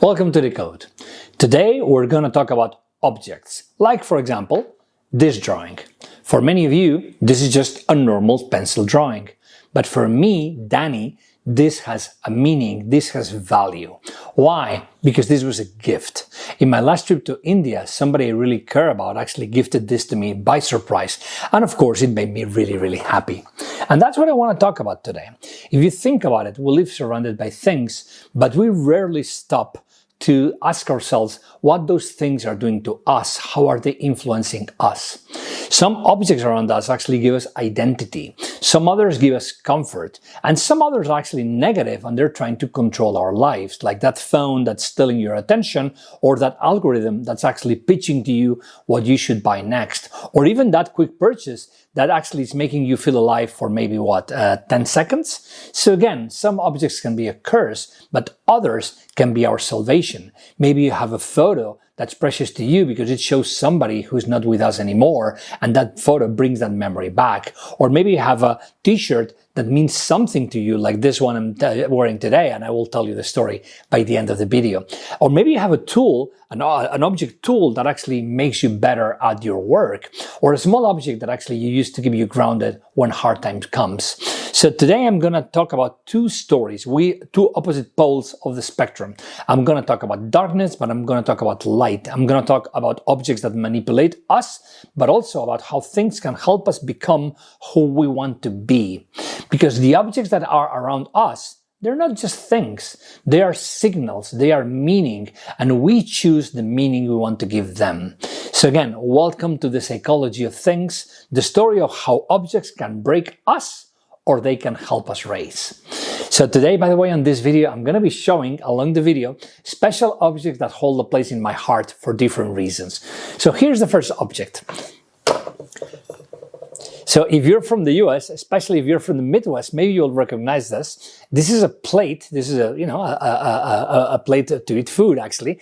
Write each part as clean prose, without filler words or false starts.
Welcome to DECODE. Today we're going to talk about objects, like for example, this drawing. For many of you, this is just a normal pencil drawing. But for me, Danny, this has a meaning, this has value. Why? Because this was a gift. In my last trip to India, somebody I really care about actually gifted this to me by surprise. And of course, it made me really, really happy. And that's what I want to talk about today. If you think about it, we live surrounded by things, but we rarely stop to ask ourselves what those things are doing to us. How are they influencing us? Some objects around us actually give us identity. Some others give us comfort. And some others are actually negative and they're trying to control our lives, like that phone that's stealing your attention, or that algorithm that's actually pitching to you what you should buy next, or even that quick purchase that actually is making you feel alive for maybe 10 seconds. So again, some objects can be a curse, but others can be our salvation. Maybe you have a photo that's precious to you because it shows somebody who's not with us anymore, and that photo brings that memory back. Or maybe you have a t-shirt that means something to you, like this one I'm wearing today, and I will tell you the story by the end of the video. Or maybe you have a tool, an object tool that actually makes you better at your work, or a small object that actually you use to keep you grounded when hard times comes. So today I'm going to talk about two stories, two opposite poles of the spectrum. I'm going to talk about darkness, but I'm going to talk about light. I'm going to talk about objects that manipulate us, but also about how things can help us become who we want to be. Because the objects that are around us, they're not just things, they are signals, they are meaning, and we choose the meaning we want to give them. So again, welcome to the psychology of things, the story of how objects can break us or they can help us raise. So today, by the way, on this video, I'm going to be showing along the video special objects that hold a place in my heart for different reasons. So here's the first object. So if you're from the US, especially if you're from the Midwest, maybe you'll recognize this. This is a plate. This is a plate to eat food, actually,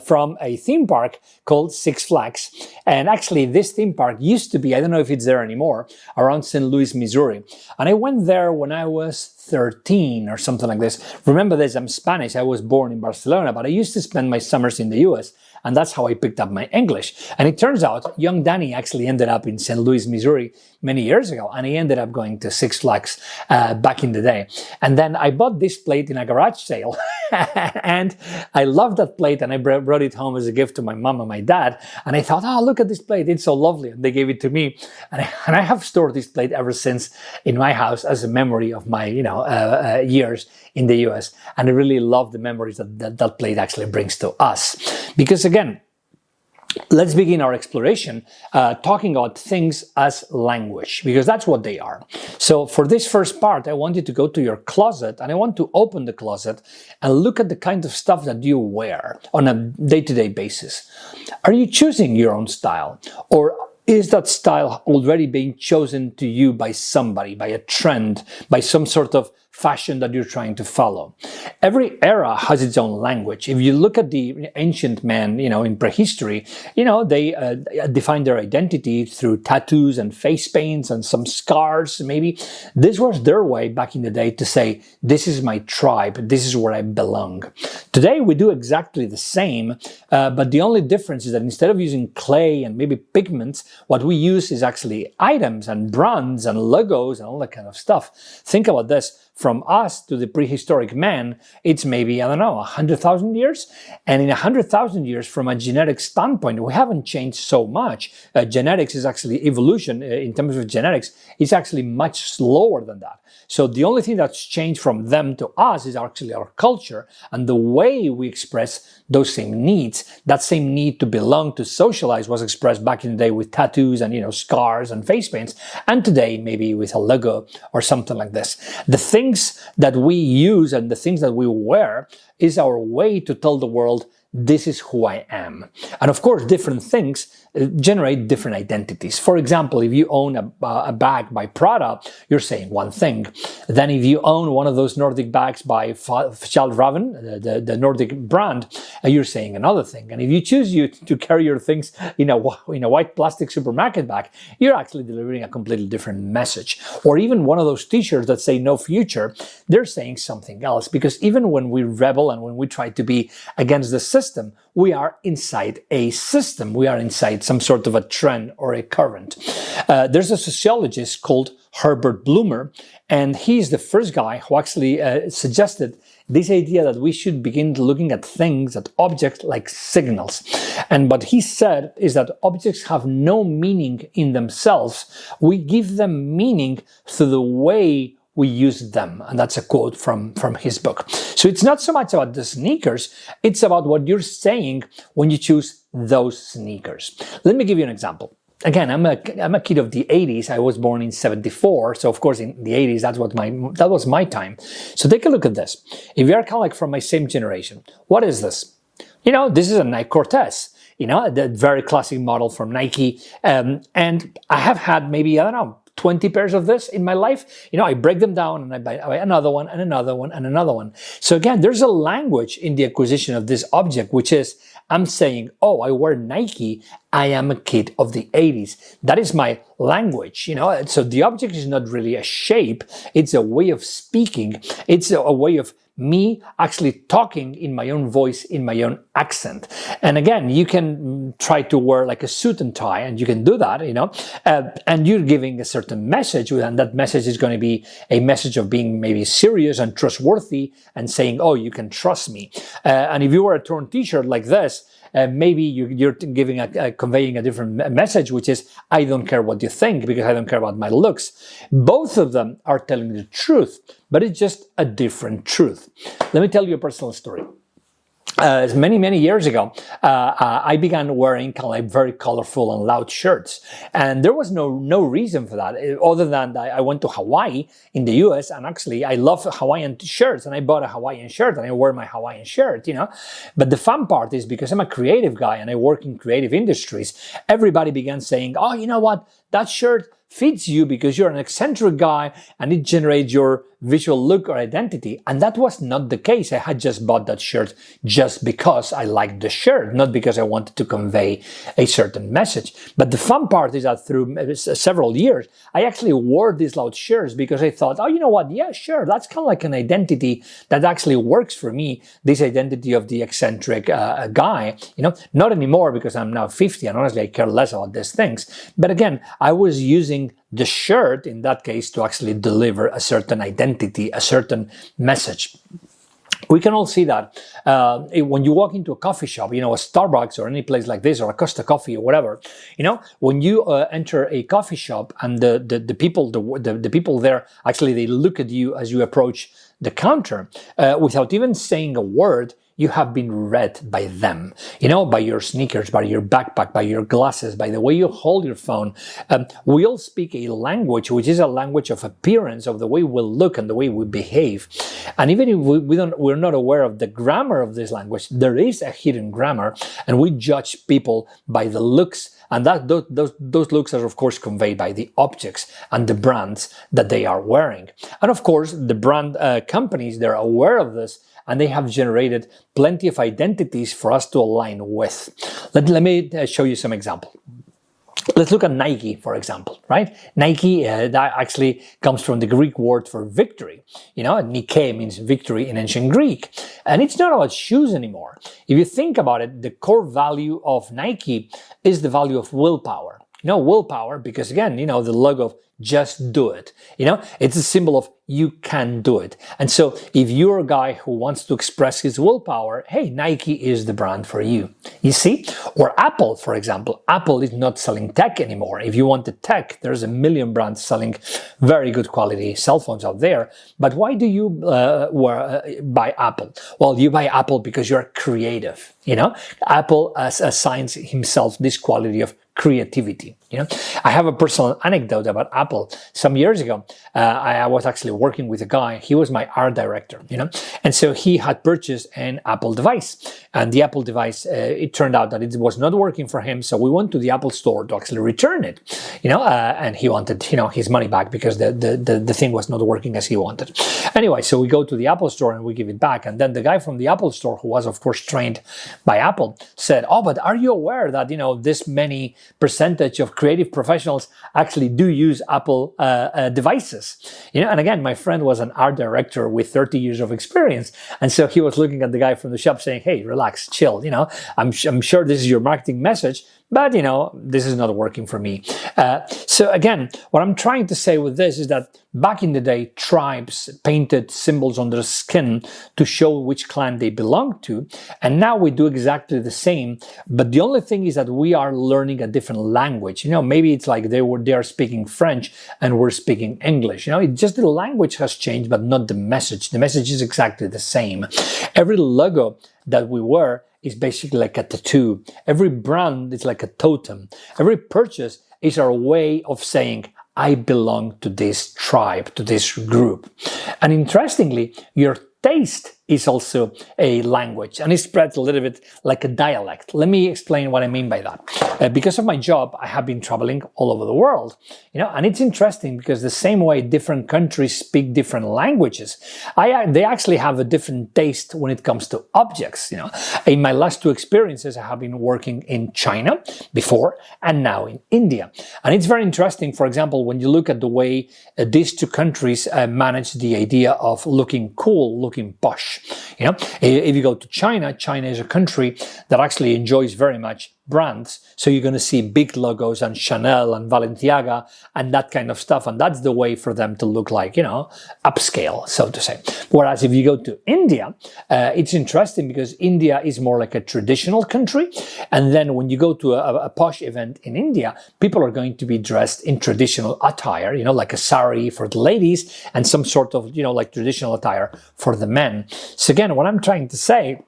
from a theme park called Six Flags. And actually, this theme park used to be, I don't know if it's there anymore, around St. Louis, Missouri. And I went there when I was 13 or something like this. Remember this, I'm Spanish. I was born in Barcelona, but I used to spend my summers in the US. And that's how I picked up my English. And it turns out young Danny actually ended up in St. Louis, Missouri many years ago. And he ended up going to Six Flags back in the day. And then I bought this plate in a garage sale. And I loved that plate. And I brought it home as a gift to my mom and my dad. And I thought, oh, look at this plate. It's so lovely. And they gave it to me. And I have stored this plate ever since in my house as a memory of my, years in the US. And I really love the memories that plate actually brings to us. Because again, let's begin our exploration talking about things as language, because that's what they are. So for this first part, I want you to go to your closet and I want to open the closet and look at the kind of stuff that you wear on a day-to-day basis. Are you choosing your own style, or is that style already being chosen to you by somebody, by a trend, by some sort of fashion that you're trying to follow? Every era has its own language. If you look at the ancient men, in prehistory, they defined their identity through tattoos and face paints and some scars, maybe. This was their way back in the day to say, this is my tribe, this is where I belong. Today, we do exactly the same, but the only difference is that instead of using clay and maybe pigments, what we use is actually items and brands and logos and all that kind of stuff. Think about this. From us to the prehistoric man, it's maybe, 100,000 years. And in 100,000 years, from a genetic standpoint, we haven't changed so much. Genetics is actually evolution in terms of genetics. It's actually much slower than that. So the only thing that's changed from them to us is actually our culture and the way we express those same needs. That same need to belong, to socialize was expressed back in the day with tattoos and, scars and face paints. And today, maybe with a logo or something like this. The things that we use and the things that we wear is our way to tell the world, this is who I am. And of course, different things generate different identities. For example, if you own a bag by Prada, you're saying one thing. Then if you own one of those Nordic bags by Fjallraven, the Nordic brand, you're saying another thing. And if you choose to carry your things in a white plastic supermarket bag, you're actually delivering a completely different message. Or even one of those t-shirts that say no future, they're saying something else. Because even when we rebel and when we try to be against the system, we are inside a system. We are inside some sort of a trend or a current. There's a sociologist called Herbert Blumer, and he's the first guy who actually suggested this idea that we should begin looking at things, at objects, like signals. And what he said is that objects have no meaning in themselves. We give them meaning through the way we use them. And that's a quote from his book. So it's not so much about the sneakers, it's about what you're saying when you choose those sneakers. Let me give you an example. Again, I'm a kid of the 80s. I was born in 74. So of course in the 80s, that was my time. So take a look at this. If you're kind of like from my same generation, what is this? This is a Nike Cortez. The very classic model from Nike. And I have had maybe, 20 pairs of this in my life. I break them down and I buy another one and another one and another one. So again, there's a language in the acquisition of this object, which is, I'm saying, oh, I wear Nike. I am a kid of the 80s. That is my language, So the object is not really a shape. It's a way of speaking. It's a way of me actually talking in my own voice, in my own accent. And again, you can try to wear like a suit and tie, and you can do that, and you're giving a certain message, and that message is going to be a message of being maybe serious and trustworthy and saying, oh, you can trust me. And if you wear a torn t-shirt like this, maybe you're conveying a different message, which is, I don't care what you think because I don't care about my looks. Both of them are telling the truth, but it's just a different truth. Let me tell you a personal story. Many years ago, I began wearing kind of like very colorful and loud shirts, and there was no reason for that other than that I went to Hawaii in the US, and actually I love Hawaiian shirts, and I bought a Hawaiian shirt and I wear my Hawaiian shirt, But the fun part is because I'm a creative guy and I work in creative industries, everybody began saying, oh, you know what, that shirt fits you because you're an eccentric guy and it generates your visual look or identity. And that was not the case. I had just bought that shirt just because I liked the shirt, not because I wanted to convey a certain message. But the fun part is that through several years, I actually wore these loud shirts because I thought, oh, you know what? Yeah, sure. That's kind of like an identity that actually works for me. This identity of the eccentric guy, not anymore because I'm now 50 and honestly I care less about these things. But again, I was using the shirt in that case to actually deliver a certain identity, a certain message. We can all see that when you walk into a coffee shop, a Starbucks or any place like this, or a Costa Coffee or whatever, when you enter a coffee shop and the people there, actually they look at you as you approach the counter without even saying a word. You have been read by them, by your sneakers, by your backpack, by your glasses, by the way you hold your phone. We all speak a language, which is a language of appearance, of the way we look and the way we behave. And even if we're not aware of the grammar of this language, there is a hidden grammar, and we judge people by the looks. And those looks are, of course, conveyed by the objects and the brands that they are wearing. And of course, the brand companies, they're aware of this, and they have generated plenty of identities for us to align with. Let me show you some example. Let's look at Nike, for example, right? Nike, that actually comes from the Greek word for victory. Nike means victory in ancient Greek. And it's not about shoes anymore. If you think about it, the core value of Nike is the value of willpower. Willpower, because again, the logo of just do it. It's a symbol of you can do it. And so if you're a guy who wants to express his willpower, hey, Nike is the brand for you. You see? Or Apple, for example. Apple is not selling tech anymore. If you want the tech, there's a million brands selling very good quality cell phones out there. But why do you buy Apple? Well, you buy Apple because you're creative. Apple assigns himself this quality of creativity. You know, I have a personal anecdote about Apple. Some years ago, I was actually working with a guy. He was my art director, you know, and so he had purchased an Apple device, and the Apple device, it turned out that it was not working for him. So we went to the Apple store to actually return it, you know, and he wanted, you know, his money back because the thing was not working as he wanted. Anyway, so we go to the Apple store and we give it back. And then the guy from the Apple store, who was of course trained by Apple, said, "Oh, but are you aware that, you know, this many percentage of creative professionals actually do use Apple devices?" You know, and again, my friend was an art director with 30 years of experience, and so he was looking at the guy from the shop saying, "Hey, relax, chill. You know, I'm sure this is your marketing message, but you know, this is not working for me." So again, what I'm trying to say with this is that back in the day, tribes painted symbols on their skin to show which clan they belonged to, and now we do exactly the same. But the only thing is that we are learning a different language. You know, maybe it's like they are speaking French and we're speaking English. You know, it's just the language has changed, but not the message. The message is exactly the same. Every logo that we wear is basically like a tattoo. Every brand is like a totem. Every purchase is our way of saying, I belong to this tribe, to this group. And interestingly, your taste is also a language, and it spreads a little bit like a dialect. Let me explain what I mean by that. Because of my job, I have been traveling all over the world, you know, and it's interesting because the same way different countries speak different languages, they actually have a different taste when it comes to objects. You know, in my last two experiences, I have been working in China before and now in India, and it's very interesting. For example, when you look at the way these two countries manage the idea of looking cool, looking posh. You know, if you go to China, China is a country that actually enjoys very much brands. So you're going to see big logos and Chanel and Balenciaga and that kind of stuff. And that's the way for them to look like, you know, upscale, so to say. Whereas if you go to India, it's interesting because India is more like a traditional country. And then when you go to a posh event in India, people are going to be dressed in traditional attire, you know, like a sari for the ladies and some sort of, you know, like traditional attire for the men. So again, what I'm trying to say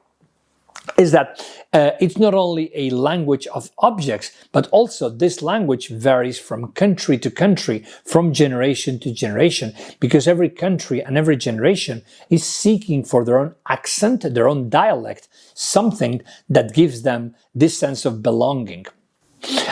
is that it's not only a language of objects, but also this language varies from country to country, from generation to generation, because every country and every generation is seeking for their own accent, their own dialect, something that gives them this sense of belonging.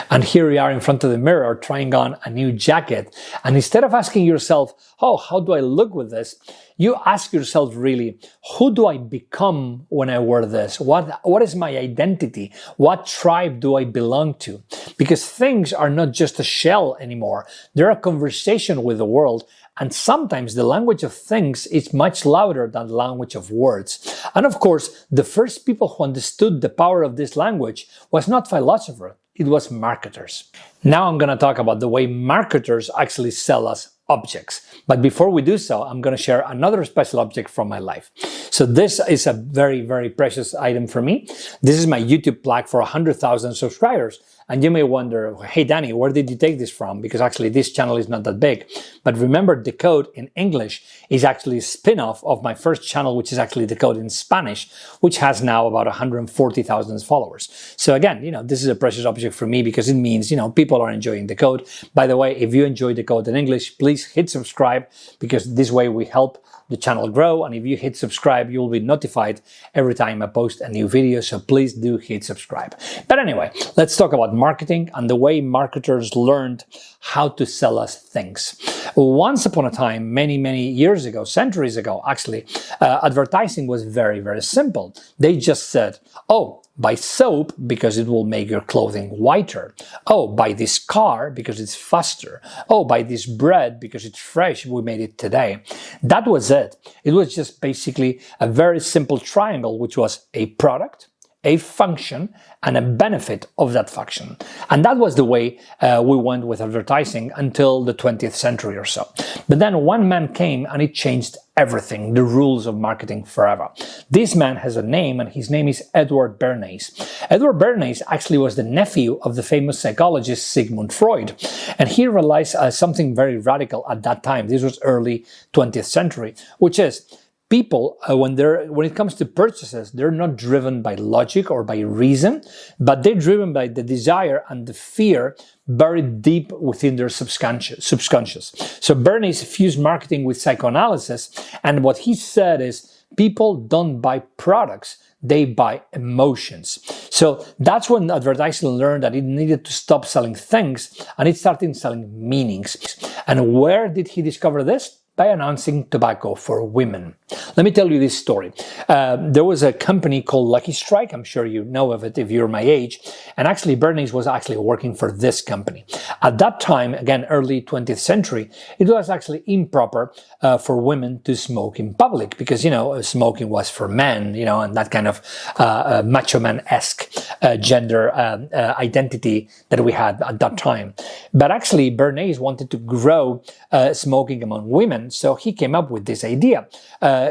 And here we are in front of the mirror trying on a new jacket. And instead of asking yourself, oh, how do I look with this? You ask yourself really, who do I become when I wear this? What is my identity? What tribe do I belong to? Because things are not just a shell anymore. They're a conversation with the world. And sometimes the language of things is much louder than the language of words. And of course, the first people who understood the power of this language was not philosophers. It was marketers. Now I'm going to talk about the way marketers actually sell us objects. But before we do so, I'm going to share another special object from my life. So this is a very, very precious item for me. This is my YouTube plaque for 100,000 subscribers. And you may wonder, hey, Danny, where did you take this from? Because actually this channel is not that big. But remember, DECODE in English is actually a spin-off of my first channel, which is actually DECODE in Spanish, which has now about 140,000 followers. So again, you know, this is a precious object for me because it means, you know, people are enjoying DECODE. By the way, if you enjoy DECODE in English, please hit subscribe because this way we help the channel grow. And if you hit subscribe, you'll be notified every time I post a new video. So please do hit subscribe. But anyway, let's talk about marketing and the way marketers learned how to sell us things. Once upon a time, many, many years ago, centuries ago, actually, advertising was very, very simple. They just said, oh, buy soap because it will make your clothing whiter. Oh, buy this car because it's faster. Oh, buy this bread because it's fresh. We made it today. That was it. It was just basically a very simple triangle, which was a product, a function, and a benefit of that function. And that was the way we went with advertising until the 20th century or so. But then one man came and it changed everything, the rules of marketing forever. This man has a name and his name is Edward Bernays. Edward Bernays actually was the nephew of the famous psychologist Sigmund Freud. And he realized something very radical at that time. This was early 20th century, which is people, when it comes to purchases, they're not driven by logic or by reason, but they're driven by the desire and the fear buried deep within their subconscious. So Bernays fused marketing with psychoanalysis, and what he said is people don't buy products, they buy emotions. So that's when advertising learned that it needed to stop selling things and it started selling meanings. And where did he discover this? By announcing tobacco for women. Let me tell you this story. There was a company called Lucky Strike. I'm sure you know of it if you're my age. And actually, Bernays was actually working for this company. At that time, again, early 20th century, it was actually improper for women to smoke in public because, smoking was for men, and that kind of macho man-esque gender identity that we had at that time. But actually, Bernays wanted to grow smoking among women. So he came up with this idea,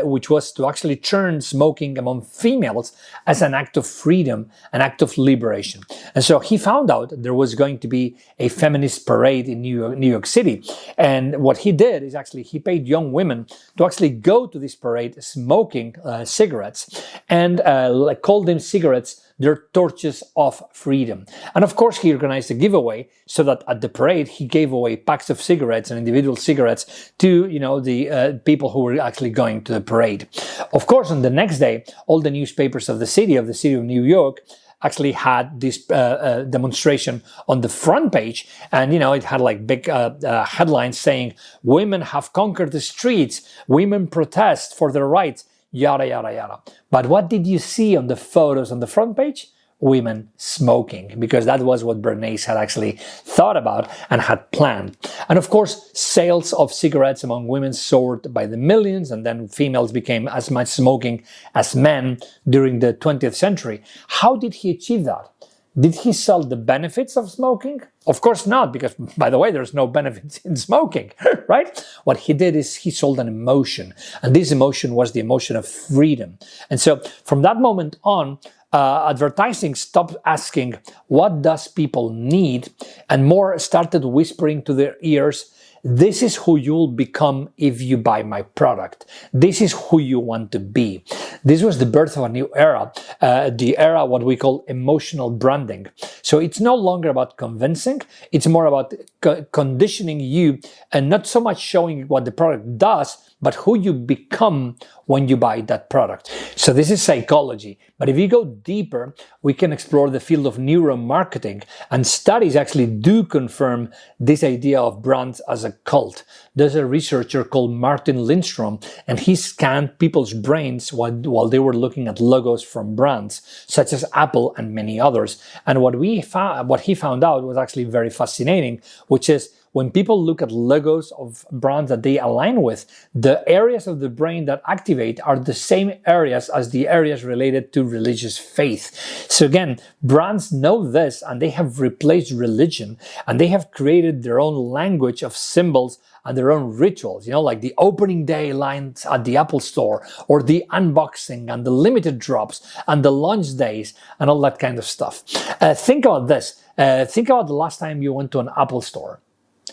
which was to actually turn smoking among females as an act of freedom, an act of liberation. And so he found out there was going to be a feminist parade in New York City. And what he did is actually he paid young women to actually go to this parade smoking cigarettes and called them cigarettes their torches of freedom. And of course, he organized a giveaway so that at the parade, he gave away packs of cigarettes and individual cigarettes to, the people who were actually going to the parade. Of course, on the next day, all the newspapers of the city of New York, actually had this demonstration on the front page, and it had like big headlines saying, "Women have conquered the streets, women protest for their rights," yada, yada, yada. But what did you see on the photos on the front page? Women smoking, because that was what Bernays had actually thought about and had planned. And of course, sales of cigarettes among women soared by the millions, and then females became as much smoking as men during the 20th century. How did he achieve that? Did he sell the benefits of smoking? Of course not, because, by the way, there's no benefits in smoking, right? What he did is he sold an emotion, and this emotion was the emotion of freedom. And so from that moment on, advertising stopped asking, what does people need? And more started whispering to their ears, this is who you'll become if you buy my product. This is who you want to be. This was the birth of a new era, the era what we call emotional branding. So it's no longer about convincing, it's more about conditioning you and not so much showing what the product does, but who you become when you buy that product. So this is psychology. But if you go deeper, we can explore the field of neuromarketing, and studies actually do confirm this idea of brands as a cult. There's a researcher called Martin Lindstrom, and he scanned people's brains while they were looking at logos from brands, such as Apple and many others. And what he found out was actually very fascinating, which is when people look at logos of brands that they align with, the areas of the brain that activate are the same areas as the areas related to religious faith. So again, brands know this, and they have replaced religion, and they have created their own language of symbols and their own rituals, like the opening day lines at the Apple store, or the unboxing and the limited drops and the launch days and all that kind of stuff. Think about this. Think about the last time you went to an Apple store.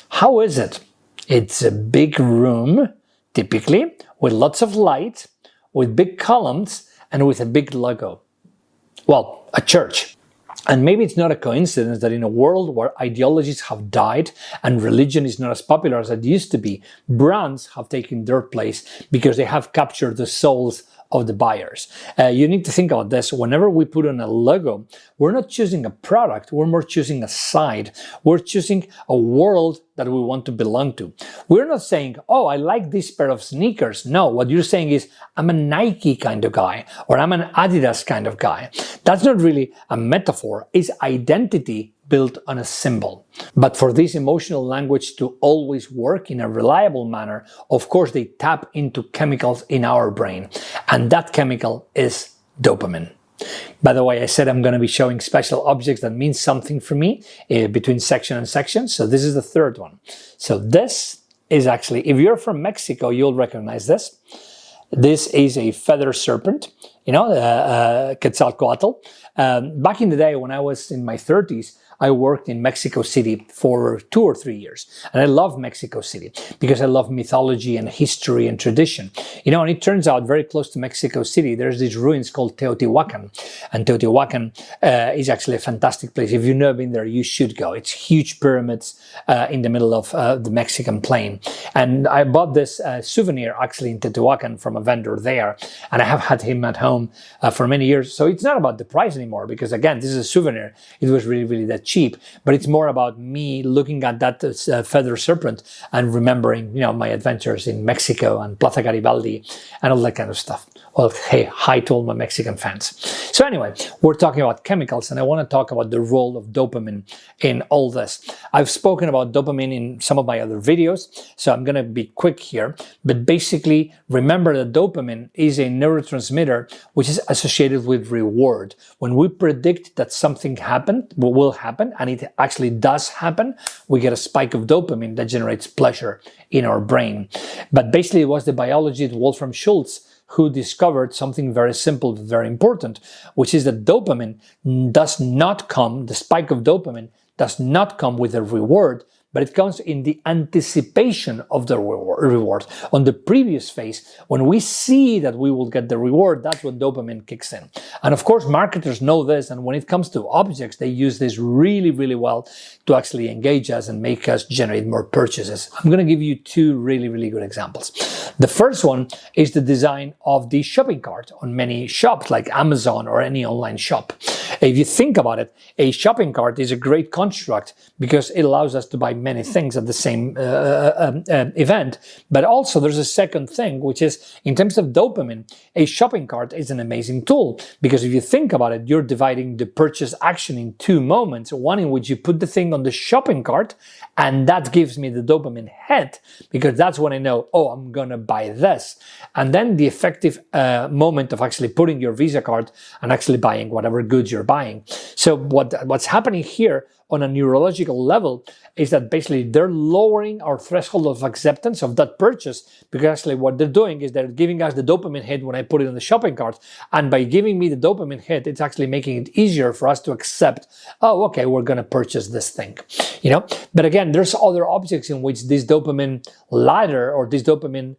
How is it? It's a big room, typically, with lots of light, with big columns, and with a big logo. Well, a church. And maybe it's not a coincidence that in a world where ideologies have died and religion is not as popular as it used to be, brands have taken their place because they have captured the souls of the buyers. You need to think about this. Whenever we put on a logo, we're not choosing a product, we're more choosing a side. We're choosing a world that we want to belong to. We're not saying, oh, I like this pair of sneakers. No, what you're saying is, I'm a Nike kind of guy, or I'm an Adidas kind of guy. That's not really a metaphor. It's identity built on a symbol. But for this emotional language to always work in a reliable manner, of course, they tap into chemicals in our brain. And that chemical is dopamine. By the way, I said I'm going to be showing special objects that mean something for me between section and section. So this is the third one. So this is actually, if you're from Mexico, you'll recognize this. This is a feather serpent. Quetzalcoatl. Back in the day when I was in my 30s, I worked in Mexico City for 2 or 3 years. And I love Mexico City because I love mythology and history and tradition. And it turns out very close to Mexico City, there's these ruins called Teotihuacan. And Teotihuacan is actually a fantastic place. If you've never been there, you should go. It's huge pyramids in the middle of the Mexican plain. And I bought this souvenir actually in Teotihuacan from a vendor there. And I have had him at home for many years. So it's not about the price anymore because, again, this is a souvenir. It was really, really that cheap, but it's more about me looking at that feather serpent and remembering, my adventures in Mexico and Plaza Garibaldi and all that kind of stuff. Well, hey, hi to all my Mexican fans. So anyway, we're talking about chemicals, and I want to talk about the role of dopamine in all this. I've spoken about dopamine in some of my other videos, so I'm going to be quick here. But basically, remember that dopamine is a neurotransmitter which is associated with reward. When we predict that something will happen, and it actually does happen, we get a spike of dopamine that generates pleasure in our brain. But basically, it was the biologist Wolfram Schultz who discovered something very simple, but very important, which is that dopamine does not come, the spike of dopamine does not come with a reward, but it comes in the anticipation of the reward. On the previous phase, when we see that we will get the reward, that's when dopamine kicks in. And of course, marketers know this, and when it comes to objects, they use this really, really well to actually engage us and make us generate more purchases. I'm going to give you 2 really, really good examples. The first one is the design of the shopping cart on many shops like Amazon or any online shop. If you think about it, a shopping cart is a great construct because it allows us to buy many things at the same event. But also there's a second thing, which is in terms of dopamine, a shopping cart is an amazing tool because if you think about it, you're dividing the purchase action in 2 moments, one in which you put the thing on the shopping cart, and that gives me the dopamine hit because that's when I know, oh, I'm going to buy this. And then the effective moment of actually putting your Visa card and actually buying whatever goods you're buying. So what's happening here on a neurological level is that basically they're lowering our threshold of acceptance of that purchase because actually what they're doing is they're giving us the dopamine hit when I put it in the shopping cart. And by giving me the dopamine hit, it's actually making it easier for us to accept, oh, okay, we're going to purchase this thing, But again, there's other objects in which this dopamine ladder or this dopamine,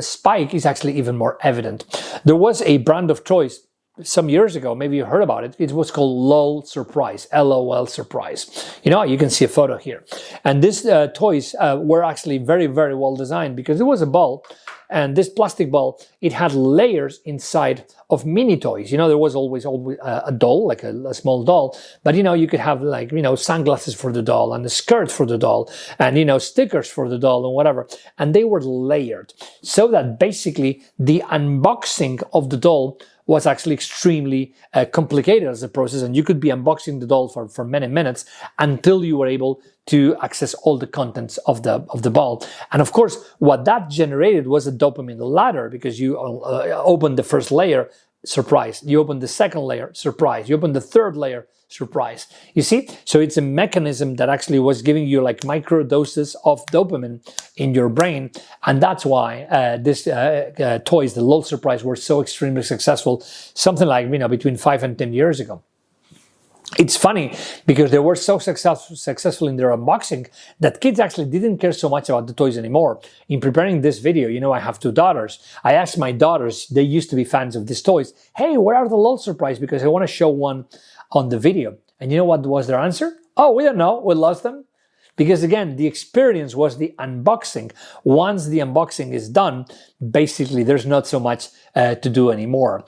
spike is actually even more evident. There was a brand of toys some years ago, maybe you heard about it. It was called LOL Surprise, LOL Surprise. You can see a photo here. And these toys were actually very, very well designed because it was a ball. And this plastic ball, it had layers inside of mini toys. There was always a doll, like a small doll. But, you could have sunglasses for the doll and a skirt for the doll and, stickers for the doll and whatever. And they were layered so that basically the unboxing of the doll was actually extremely complicated as a process, and you could be unboxing the doll for many minutes until you were able to access all the contents of the ball. And of course, what that generated was a dopamine ladder because you opened the first layer, surprise. You open the second layer, surprise. You open the third layer, surprise. You see? So it's a mechanism that actually was giving you like micro doses of dopamine in your brain. And that's why these toys, the LOL Surprise, were so extremely successful, something like, between 5 and 10 years ago. It's funny because they were so successful in their unboxing that kids actually didn't care so much about the toys anymore. In preparing this video, I have 2 daughters. I asked my daughters, they used to be fans of these toys, hey, where are the LOL Surprise? Because I want to show one on the video. And you know what was their answer? Oh, we don't know. We lost them. Because again, the experience was the unboxing. Once the unboxing is done, basically there's not so much to do anymore.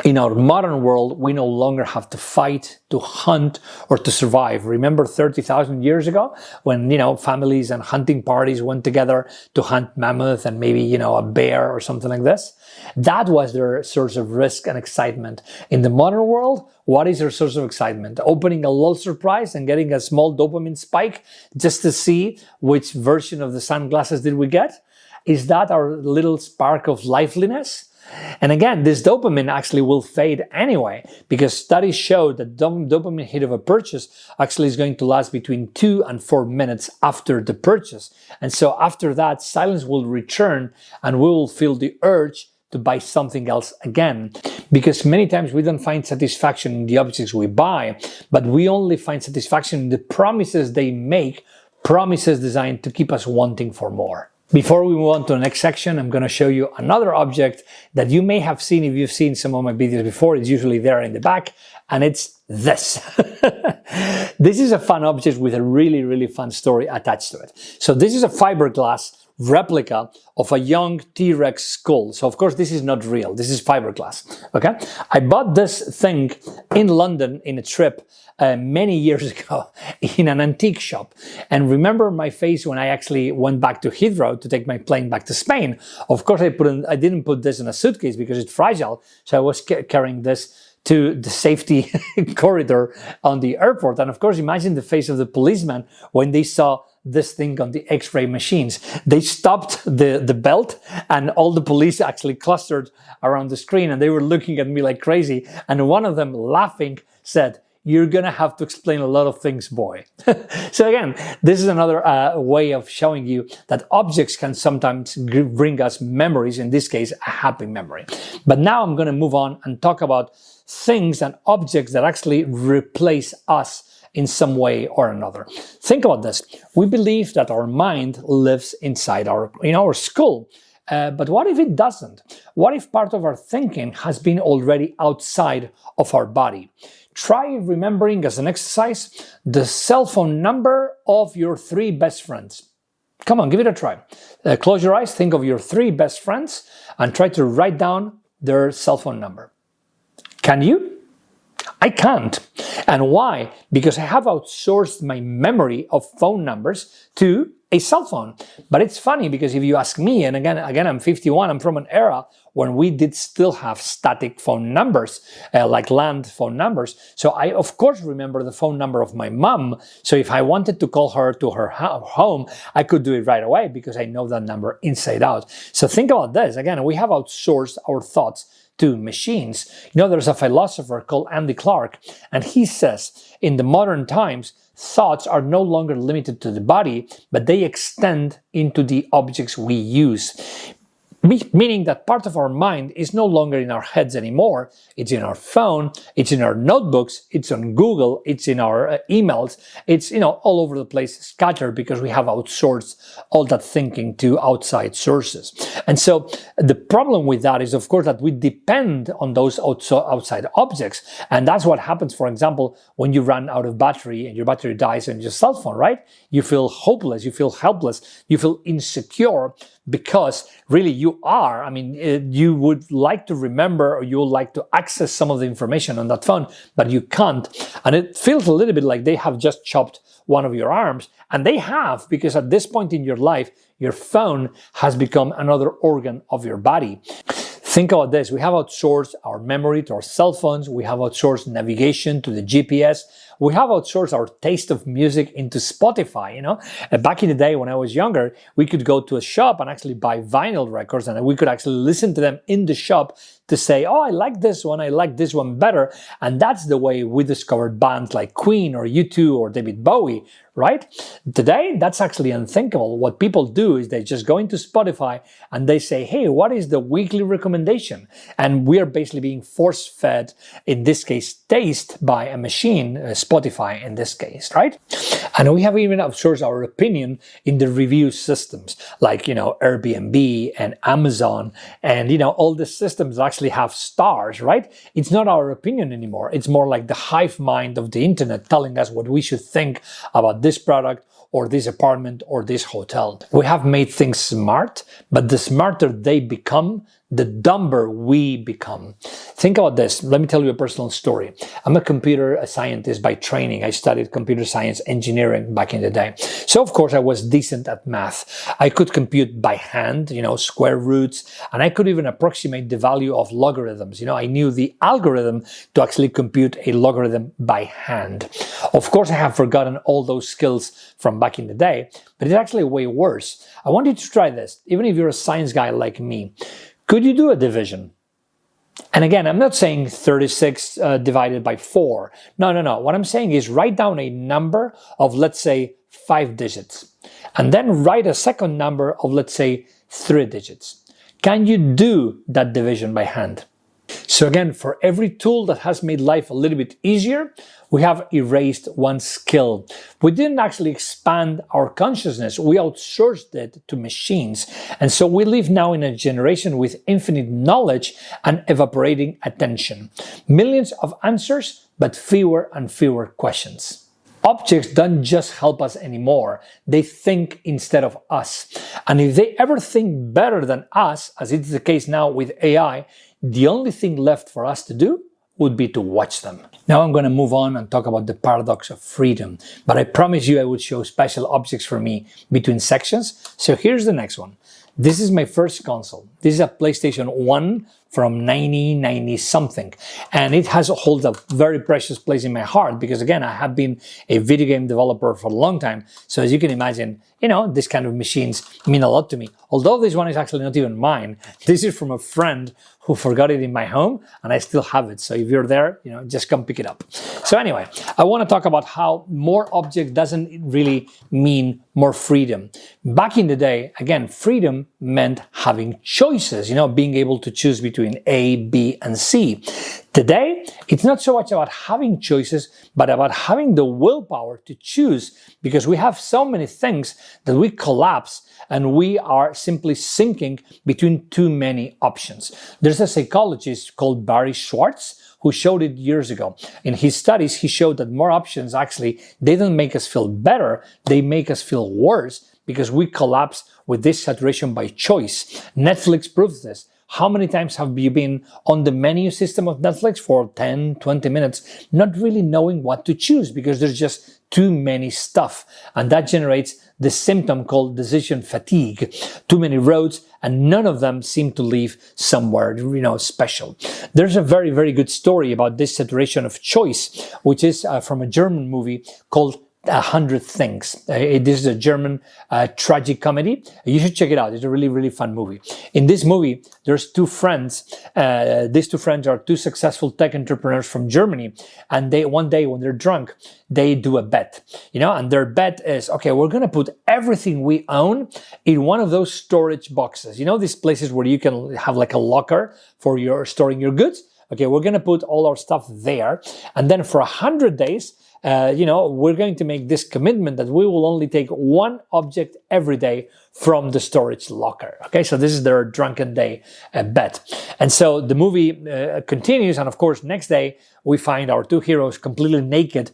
In our modern world, we no longer have to fight, to hunt, or to survive. Remember 30,000 years ago when, families and hunting parties went together to hunt mammoth and maybe, a bear or something like this? That was their source of risk and excitement. In the modern world, what is their source of excitement? Opening a LOL Surprise and getting a small dopamine spike just to see which version of the sunglasses did we get? Is that our little spark of liveliness? And again, this dopamine actually will fade anyway, because studies show that dopamine hit of a purchase actually is going to last between 2 and 4 minutes after the purchase. And so after that, silence will return and we will feel the urge to buy something else again. Because many times we don't find satisfaction in the objects we buy, but we only find satisfaction in the promises they make, promises designed to keep us wanting for more. Before we move on to the next section, I'm going to show you another object that you may have seen if you've seen some of my videos before. It's usually there in the back, and it's this. This is a fun object with a really, really fun story attached to it. So this is a fiberglass replica of a young T-Rex skull. So of course this is not real, this is fiberglass, okay? I bought this thing in London in a trip many years ago in an antique shop. And remember my face when I actually went back to Heathrow to take my plane back to Spain. Of course I didn't put this in a suitcase because it's fragile, so I was carrying this to the safety corridor on the airport. And of course, imagine the face of the policeman when they saw this thing on the X-ray machines. They stopped the belt, and all the police actually clustered around the screen, and they were looking at me like crazy. And one of them, laughing, said, "You're gonna have to explain a lot of things, boy." So again, this is another way of showing you that objects can sometimes bring us memories, in this case, a happy memory. But now I'm gonna move on and talk about things and objects that actually replace us in some way or another. Think about this. We believe that our mind lives inside our skull. But what if it doesn't? What if part of our thinking has been already outside of our body? Try remembering, as an exercise, the cell phone number of your 3 best friends. Come on, give it a try. Close your eyes, think of your 3 best friends, and try to write down their cell phone number. Can you? I can't. And why? Because I have outsourced my memory of phone numbers to a cell phone. But it's funny because if you ask me, and again I'm 51, I'm from an era when we did still have static phone numbers, like land phone numbers. So I, of course, remember the phone number of my mom. So if I wanted to call her to her home, I could do it right away because I know that number inside out. So think about this. Again, we have outsourced our thoughts to machines. You know, there's a philosopher called Andy Clark, and he says, in the modern times, thoughts are no longer limited to the body, but they extend into the objects we use. Meaning that part of our mind is no longer in our heads anymore. It's in our phone, it's in our notebooks, it's on Google, it's in our emails, it's, all over the place, scattered, because we have outsourced all that thinking to outside sources. And so the problem with that is, of course, that we depend on those outside objects. And that's what happens, for example, when you run out of battery and your battery dies on your cell phone, right? You feel hopeless, you feel helpless, you feel insecure, because really you are, you would like to remember, or you would like to access some of the information on that phone, but you can't. And it feels a little bit like they have just chopped one of your arms, and they have, because at this point in your life, your phone has become another organ of your body. Think about this. We have outsourced our memory to our cell phones. We have outsourced navigation to the GPS. We have outsourced our taste of music into Spotify, Back in the day when I was younger, we could go to a shop and actually buy vinyl records, and we could actually listen to them in the shop to say, oh, I like this one better. And that's the way we discovered bands like Queen or U2 or David Bowie, right? Today, that's actually unthinkable. What people do is they just go into Spotify and they say, hey, what is the weekly recommendation? And we are basically being force-fed, in this case, taste by a machine, Spotify in this case, right? And we have even outsourced our opinion in the review systems, like, Airbnb and Amazon, and, all the systems actually have stars, right? It's not our opinion anymore. It's more like the hive mind of the internet telling us what we should think about this product or this apartment or this hotel. We have made things smart, but the smarter they become, the dumber we become. Think about this. Let me tell you a personal story. I'm a computer scientist by training. I studied computer science engineering back in the day. So of course I was decent at math. I could compute by hand, square roots, and I could even approximate the value of logarithms. I knew the algorithm to actually compute a logarithm by hand. Of course I have forgotten all those skills from back in the day, but it's actually way worse. I want you to try this, even if you're a science guy like me. Could you do a division? And again, I'm not saying 36 divided by 4. No. What I'm saying is write down a number of, let's say, 5 digits. And then write a second number of, let's say, 3 digits. Can you do that division by hand? So again, for every tool that has made life a little bit easier, we have erased one skill. We didn't actually expand our consciousness, we outsourced it to machines. And so we live now in a generation with infinite knowledge and evaporating attention. Millions of answers, but fewer and fewer questions. Objects don't just help us anymore, they think instead of us. And if they ever think better than us, as it's the case now with AI, the only thing left for us to do would be to watch them. Now I'm going to move on and talk about the paradox of freedom, but I promise you I will show special objects for me between sections. So here's the next one. This is my first console. This is a PlayStation 1 from 1990 something, and it holds a very precious place in my heart because again, I have been a video game developer for a long time. So as you can imagine, this kind of machines mean a lot to me. Although this one is actually not even mine. This is from a friend who forgot it in my home and I still have it. So if you're there, just come pick it up. So anyway, I want to talk about how more object doesn't really mean more freedom. Back in the day, again, freedom meant having choices, being able to choose between A, B, and C. Today, it's not so much about having choices, but about having the willpower to choose, because we have so many things that we collapse and we are simply sinking between too many options. There's a psychologist called Barry Schwartz who showed it years ago. In his studies, he showed that more options actually, they don't make us feel better, they make us feel worse because we collapse with this saturation by choice. Netflix proves this. How many times have you been on the menu system of Netflix for 10, 20 minutes, not really knowing what to choose because there's just too many stuff. And that generates the symptom called decision fatigue. Too many roads and none of them seem to lead somewhere, special. There's a very, very good story about this saturation of choice, which is from a German movie called 100 Things. This is a German tragic comedy. You should check it out. It's a really, really fun movie. In this movie, there's two friends. These two friends are two successful tech entrepreneurs from Germany. And one day when they're drunk, they do a bet, and their bet is, okay, we're going to put everything we own in one of those storage boxes. These places where you can have like a locker for your storing your goods. Okay, we're going to put all our stuff there. And then for 100 days, we're going to make this commitment that we will only take one object every day from the storage locker. Okay, so this is their drunken day bet. And so the movie continues, and of course, next day, we find our two heroes completely naked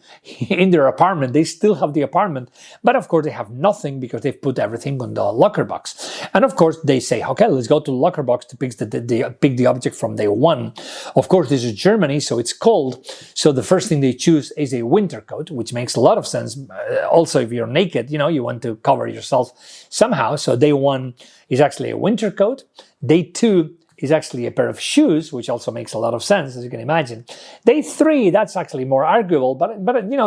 in their apartment. They still have the apartment, but of course they have nothing because they've put everything on the locker box. And of course they say, okay, let's go to the locker box to pick the object from day one. Of course, this is Germany, so it's cold. So the first thing they choose is a winter coat, which makes a lot of sense. Also, if you're naked, you want to cover yourself somehow. So day one is actually a winter coat. Day two is actually a pair of shoes, which also makes a lot of sense, as you can imagine. Day three, that's actually more arguable, but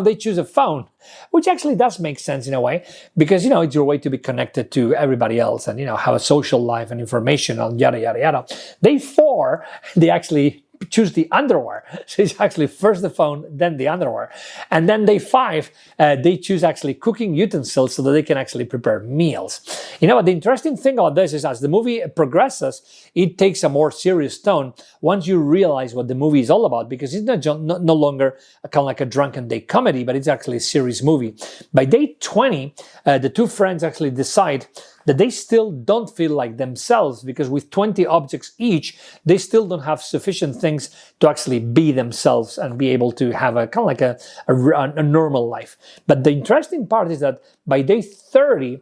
they choose a phone, which actually does make sense in a way, because, it's your way to be connected to everybody else and, have a social life and information and yada, yada, yada. Day four, they actually choose the underwear. So it's actually first the phone, then the underwear. And then day five, they choose actually cooking utensils so that they can actually prepare meals. But the interesting thing about this is as the movie progresses, it takes a more serious tone once you realize what the movie is all about, because it's no longer kind of like a drunken day comedy, but it's actually a serious movie. By day 20, the two friends actually decide that they still don't feel like themselves, because with 20 objects each, they still don't have sufficient things to actually be themselves and be able to have a kind of like a normal life. But the interesting part is that by day 30,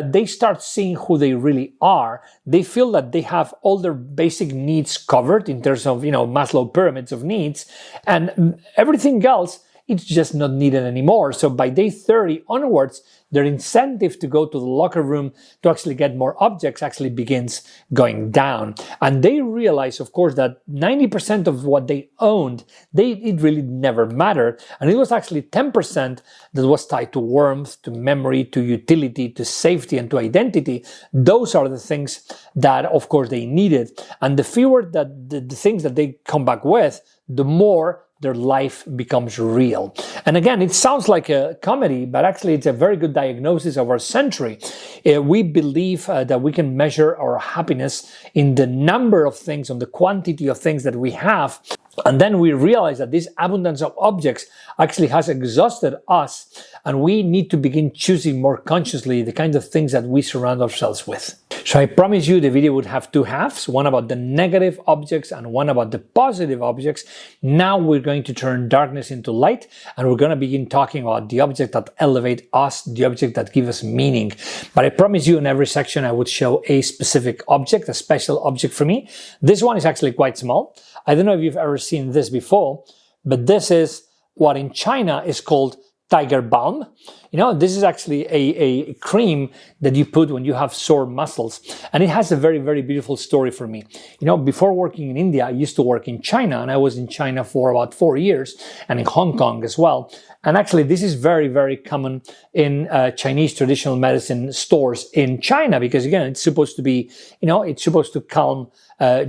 they start seeing who they really are. They feel that they have all their basic needs covered in terms of, Maslow pyramids of needs, and everything else, it's just not needed anymore. So by day 30 onwards, their incentive to go to the locker room to actually get more objects actually begins going down. And they realize, of course, that 90% of what they owned, it really never mattered. And it was actually 10% that was tied to warmth, to memory, to utility, to safety, and to identity. Those are the things that, of course, they needed. And the fewer that the things that they come back with, the more their life becomes real. And again, it sounds like a comedy, but actually it's a very good diagnosis of our century. We believe that we can measure our happiness in the number of things, on the quantity of things that we have. And then we realize that this abundance of objects actually has exhausted us, and we need to begin choosing more consciously the kind of things that we surround ourselves with. So I promise you the video would have two halves, one about the negative objects and one about the positive objects. Now we're going to turn darkness into light, and we're going to begin talking about the objects that elevate us, the objects that give us meaning. But I promise you in every section I would show a specific object, a special object for me. This one is actually quite small. I don't know if you've ever seen this before, but this is what in China is called tiger balm. You know, this is actually a cream that you put when you have sore muscles. And it has a very, very beautiful story for me. You know, before working in India, I used to work in China, and I was in China for about 4 years, and in Hong Kong as well. And actually, this is very, very common in Chinese traditional medicine stores in China, because again, it's supposed to be, you know, it's supposed to calm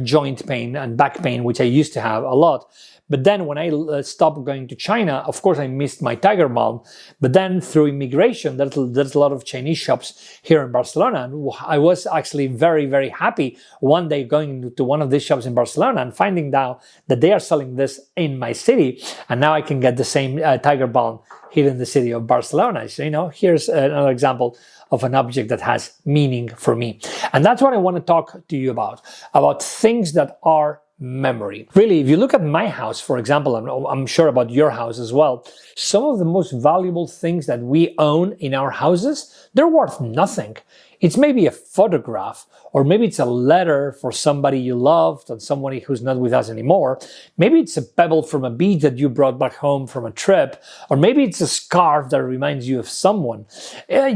joint pain and back pain, which I used to have a lot. But then when I stopped going to China, of course, I missed my tiger balm. But then through immigration, there's a lot of Chinese shops here in Barcelona. And I was actually very, very happy one day going to one of these shops in Barcelona and finding out that they are selling this in my city. And now I can get the same tiger balm here in the city of Barcelona. So, you know, here's another example of an object that has meaning for me. And that's what I want to talk to you about things that are memory. Really, if you look at my house, for example, I'm sure about your house as well, some of the most valuable things that we own in our houses, they're worth nothing. It's maybe a photograph, or maybe it's a letter for somebody you loved and somebody who's not with us anymore. Maybe it's a pebble from a beach that you brought back home from a trip, or maybe it's a scarf that reminds you of someone.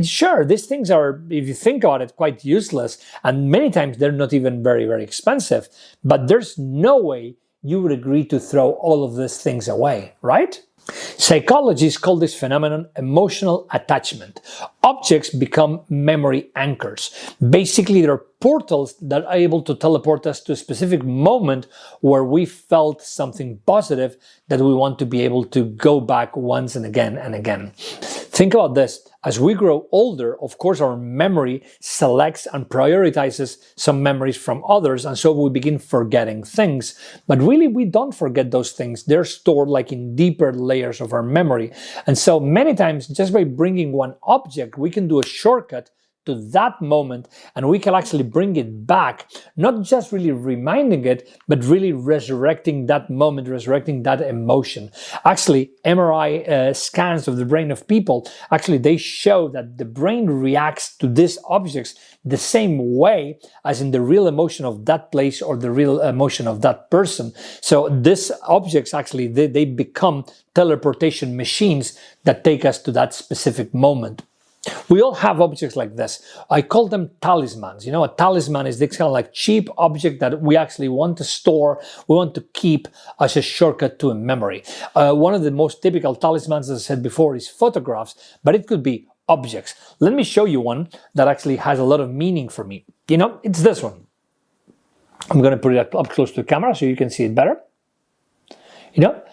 Sure, these things are, if you think about it, quite useless, and many times they're not even very, very expensive, but there's no way you would agree to throw all of these things away, right? Psychologists call this phenomenon emotional attachment. Objects become memory anchors. Basically, they're portals that are able to teleport us to a specific moment where we felt something positive that we want to be able to go back once and again and again. Think about this. As we grow older, of course, our memory selects and prioritizes some memories from others, and so we begin forgetting things. But really, we don't forget those things. They're stored like in deeper layers of our memory. And so many times, just by bringing one object, we can do a shortcut to that moment, and we can actually bring it back, not just really reminding it, but really resurrecting that moment, resurrecting that emotion. Actually, MRI scans of the brain of people, actually they show that the brain reacts to these objects the same way as in the real emotion of that place or the real emotion of that person. So these objects actually, they become teleportation machines that take us to that specific moment. We all have objects like this. I call them talismans. You know, a talisman is this kind of like cheap object that we actually want to store, we want to keep as a shortcut to a memory. One of the most typical talismans, as I said before, is photographs, but it could be objects. Let me show you one that actually has a lot of meaning for me. You know, it's this one. I'm going to put it up close to the camera so you can see it better. You know,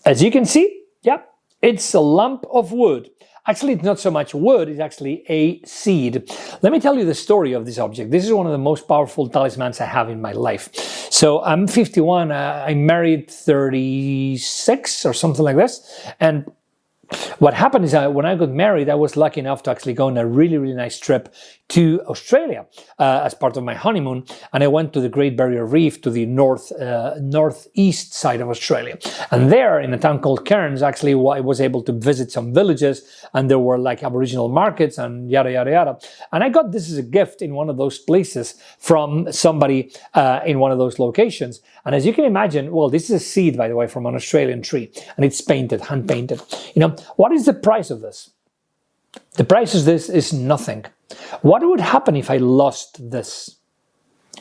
as you can see, yeah, it's a lump of wood. Actually, it's not so much wood, it's actually a seed. Let me tell you the story of this object. This is one of the most powerful talismans I have in my life. So I'm 51, I'm married 36 or something like this. And what happened is when I got married, I was lucky enough to actually go on a really, really nice trip to Australia as part of my honeymoon. And I went to the Great Barrier Reef, to the northeast side of Australia. And there, in a town called Cairns, actually, I was able to visit some villages, and there were like Aboriginal markets and yada, yada, yada. And I got this as a gift in one of those places from somebody in one of those locations. And as you can imagine, well, this is a seed, by the way, from an Australian tree, and it's painted, hand painted. You know, what is the price of this? The price of this is nothing. What would happen if I lost this?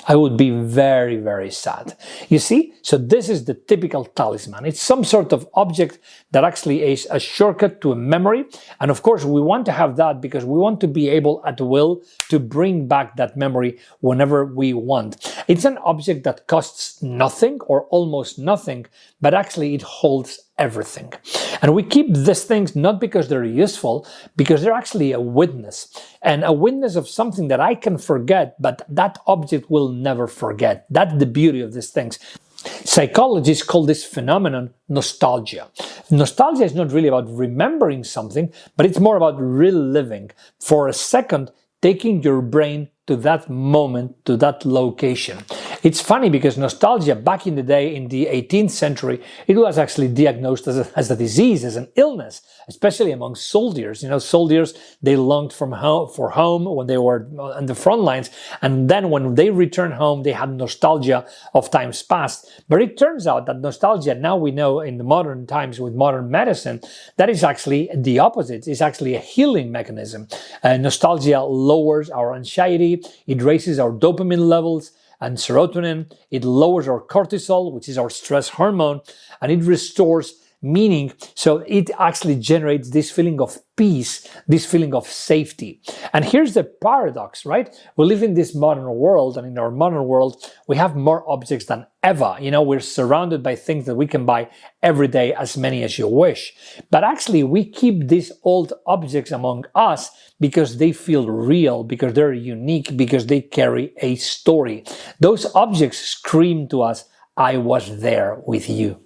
I would be very, very sad. You see? So this is the typical talisman. It's some sort of object that actually is a shortcut to a memory. And of course, we want to have that because we want to be able at will to bring back that memory whenever we want. It's an object that costs nothing or almost nothing, but actually it holds everything. And we keep these things not because they're useful, because they're actually a witness. And a witness of something that I can forget, but that object will never forget. That's the beauty of these things. Psychologists call this phenomenon nostalgia. Nostalgia is not really about remembering something, but it's more about reliving for a second, taking your brain to that moment, to that location. It's funny because nostalgia back in the day, in the 18th century, it was actually diagnosed as a disease, as an illness, especially among soldiers. You know, soldiers, they longed for home when they were on the front lines. And then when they returned home, they had nostalgia of times past. But it turns out that nostalgia, now we know in the modern times with modern medicine, that is actually the opposite. It's actually a healing mechanism. Nostalgia lowers our anxiety. It raises our dopamine levels and serotonin. It lowers our cortisol, which is our stress hormone, and it restores meaning. So it actually generates this feeling of peace, this feeling of safety. And here's the paradox, right? We live in this modern world, and in our modern world, we have more objects than ever. You know, we're surrounded by things that we can buy every day, as many as you wish. But actually, we keep these old objects among us because they feel real, because they're unique, because they carry a story. Those objects scream to us, I was there with you.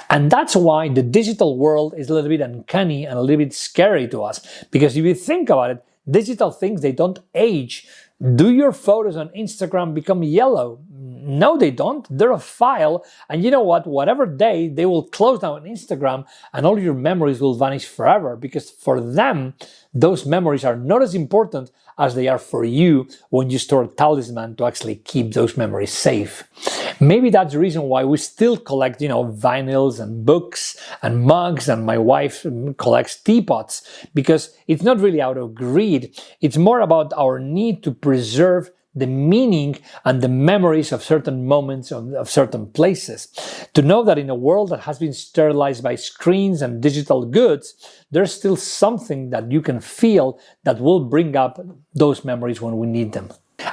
And that's why the digital world is a little bit uncanny and a little bit scary to us. Because if you think about it, digital things, they don't age. Do your photos on Instagram become yellow? No, they don't. They're a file. And you know what? Whatever day, they will close down Instagram and all your memories will vanish forever. Because for them, those memories are not as important as they are for you when you store a talisman to actually keep those memories safe. Maybe that's the reason why we still collect, vinyls and books and mugs, and my wife collects teapots, because it's not really out of greed. It's more about our need to preserve the meaning and the memories of certain moments of certain places. To know that in a world that has been sterilized by screens and digital goods, there's still something that you can feel that will bring up those memories when we need them.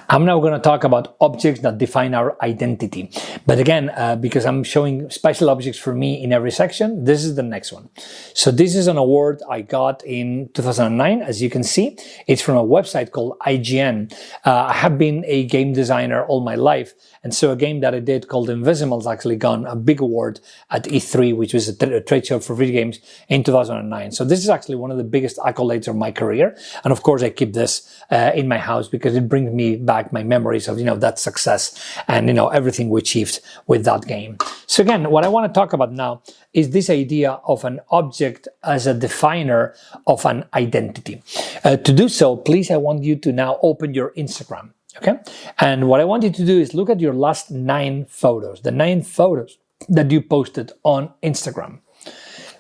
I'm now going to talk about objects that define our identity. But again, because I'm showing special objects for me in every section, this is the next one. So this is an award I got in 2009, as you can see. It's from a website called IGN. I have been a game designer all my life. And so a game that I did called Invisimals actually won a big award at E3, which was a trade show for video games in 2009. So this is actually one of the biggest accolades of my career. And of course, I keep this in my house because it brings me back my memories of, that success and, everything we achieved with that game. So again, what I want to talk about now is this idea of an object as a definer of an identity. To do so, please, I want you to now open your Instagram. Okay. And what I want you to do is look at your last 9 photos, the 9 photos that you posted on Instagram.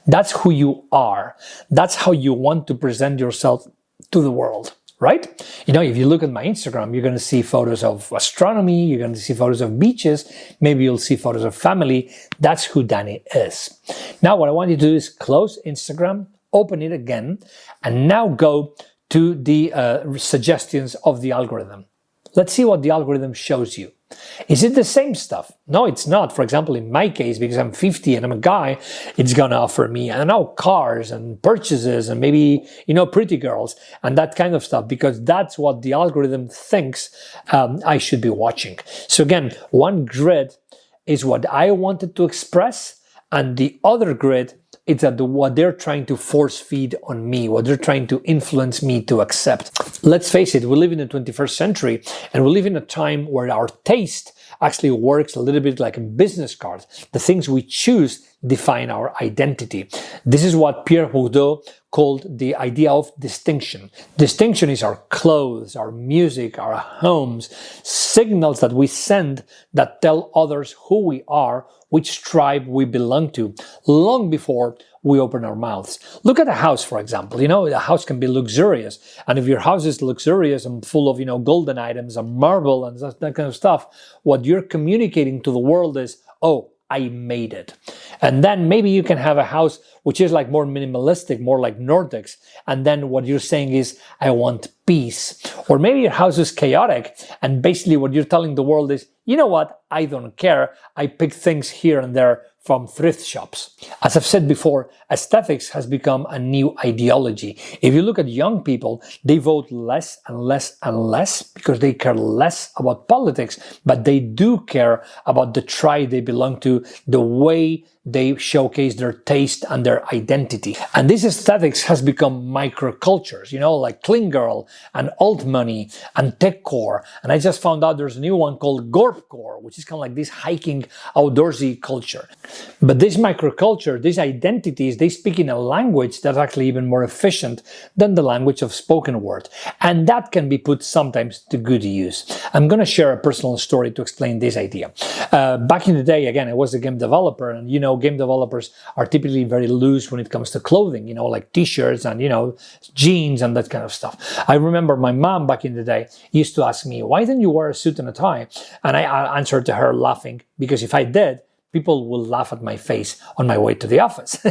That's who you are. That's how you want to present yourself to the world, right? If you look at my Instagram, you're going to see photos of astronomy. You're going to see photos of beaches. Maybe you'll see photos of family. That's who Danny is. Now, what I want you to do is close Instagram, open it again, and now go to the suggestions of the algorithm. Let's see what the algorithm shows you. Is it the same stuff? No, it's not. For example, in my case, because I'm 50 and I'm a guy, it's going to offer me, cars and purchases and maybe, pretty girls and that kind of stuff, because that's what the algorithm thinks I should be watching. So again, one grid is what I wanted to express, and the other grid it's what they're trying to force feed on me, what they're trying to influence me to accept. Let's face it, we live in the 21st century, and we live in a time where our taste actually works a little bit like a business card. The things we choose define our identity. This is what Pierre Bourdieu called the idea of distinction. Distinction is our clothes, our music, our homes, signals that we send that tell others who we are, which tribe we belong to long before we open our mouths. Look at a house, for example. You know, a house can be luxurious. And if your house is luxurious and full of, golden items and marble and that kind of stuff, what you're communicating to the world is, oh, I made it. And then maybe you can have a house which is like more minimalistic, more like Nordics. And then what you're saying is, I want peace. Or maybe your house is chaotic. And basically what you're telling the world is, you know what? I don't care. I pick things here and there from thrift shops. As I've said before, aesthetics has become a new ideology. If you look at young people, they vote less and less and less because they care less about politics, but they do care about the tribe they belong to, the way they showcase their taste and their identity. And this aesthetics has become microcultures, like clean girl and alt money and techcore. And I just found out there's a new one called gorpcore, which is kind of like this hiking outdoorsy culture. But this microculture, these identities, they speak in a language that's actually even more efficient than the language of spoken word. And that can be put sometimes to good use. I'm going to share a personal story to explain this idea. Back in the day, again, I was a game developer, and game developers are typically very loose when it comes to clothing, like t-shirts and, jeans and that kind of stuff. I remember my mom back in the day used to ask me, why didn't you wear a suit and a tie? And I answered to her laughing, because if I did, people will laugh at my face on my way to the office,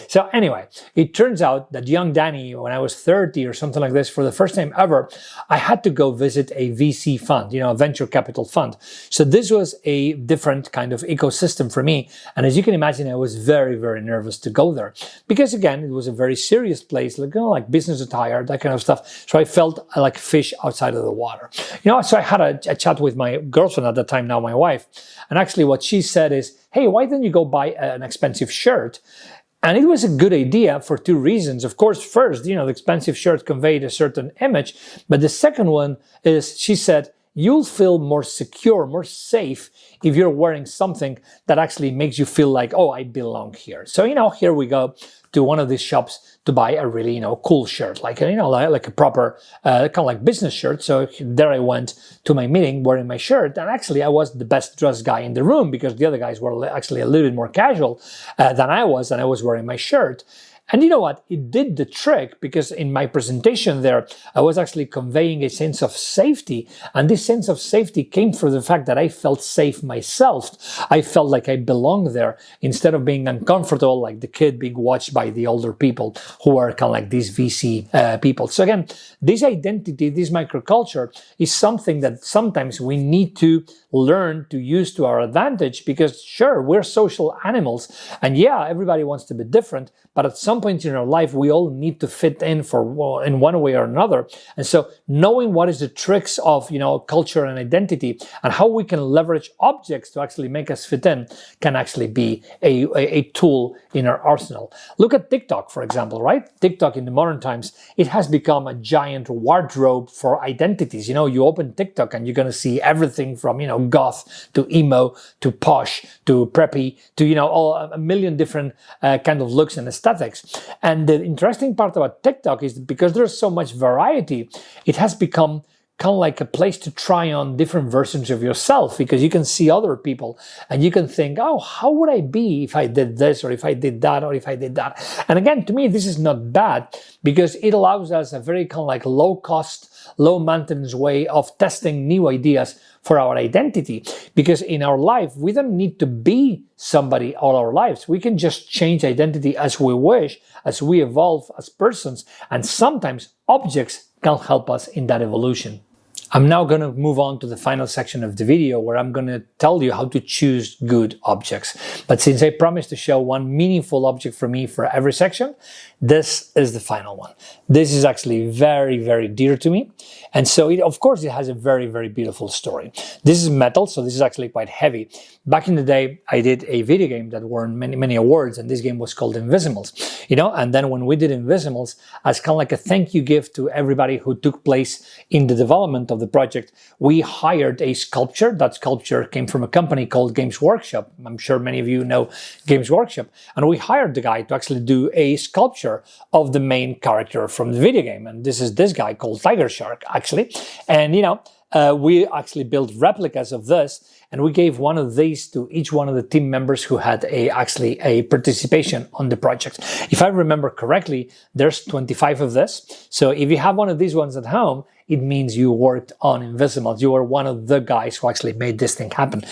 So anyway, it turns out that young Danny, when I was 30 or something like this, for the first time ever, I had to go visit a VC fund, a venture capital fund. So this was a different kind of ecosystem for me. And as you can imagine, I was very, very nervous to go there because, again, it was a very serious place, like business attire, that kind of stuff. So I felt like a fish outside of the water. So I had a chat with my girlfriend at the time, now my wife. And actually what she said is, hey, why don't you go buy an expensive shirt? And it was a good idea for two reasons. Of course, first, the expensive shirt conveyed a certain image. But the second one is, she said, you'll feel more secure, more safe if you're wearing something that actually makes you feel like, oh, I belong here. So, here we go to one of these shops to buy a really, cool shirt, like a proper, kind of like business shirt. So there I went to my meeting wearing my shirt. And actually I was the best dressed guy in the room because the other guys were actually a little bit more casual than I was, and I was wearing my shirt. And you know what? It did the trick, because in my presentation there, I was actually conveying a sense of safety. And this sense of safety came from the fact that I felt safe myself. I felt like I belonged there instead of being uncomfortable, like the kid being watched by the older people who are kind of like these VC people. So again, this identity, this microculture is something that sometimes we need to learn to use to our advantage, because sure, we're social animals. And yeah, everybody wants to be different, but at some point in our life, we all need to fit in in one way or another. And so knowing what is the tricks of, culture and identity and how we can leverage objects to actually make us fit in can actually be a tool in our arsenal. Look at TikTok, for example, right? TikTok in the modern times, it has become a giant wardrobe for identities. You open TikTok and you're going to see everything from, goth to emo to posh to preppy to, all a million different kind of looks and aesthetics. And the interesting part about TikTok is because there's so much variety, it has become kind of like a place to try on different versions of yourself, because you can see other people and you can think, oh, how would I be if I did this or if I did that or if I did that? And again, to me, this is not bad, because it allows us a very kind of like low cost, low maintenance way of testing new ideas for our identity. Because in our life, we don't need to be somebody all our lives. We can just change identity as we wish, as we evolve as persons. And sometimes objects can help us in that evolution. I'm now going to move on to the final section of the video, where I'm going to tell you how to choose good objects. But since I promised to show one meaningful object for me for every section, this is the final one. This is actually very, very dear to me. And so, of course, it has a very, very beautiful story. This is metal, so this is actually quite heavy. Back in the day, I did a video game that won many, many awards, and this game was called Invisimals. And then when we did Invisimals, as kind of like a thank you gift to everybody who took place in the development of the project, we hired a sculptor. That sculpture came from a company called Games Workshop. I'm sure many of you know Games Workshop. And we hired the guy to actually do a sculpture of the main character from the video game. And this is this guy called Tiger Shark, actually. And, we actually built replicas of this, and we gave one of these to each one of the team members who had actually a participation on the project. If I remember correctly, there's 25 of this. So if you have one of these ones at home, it means you worked on Invisimals. You were one of the guys who actually made this thing happen.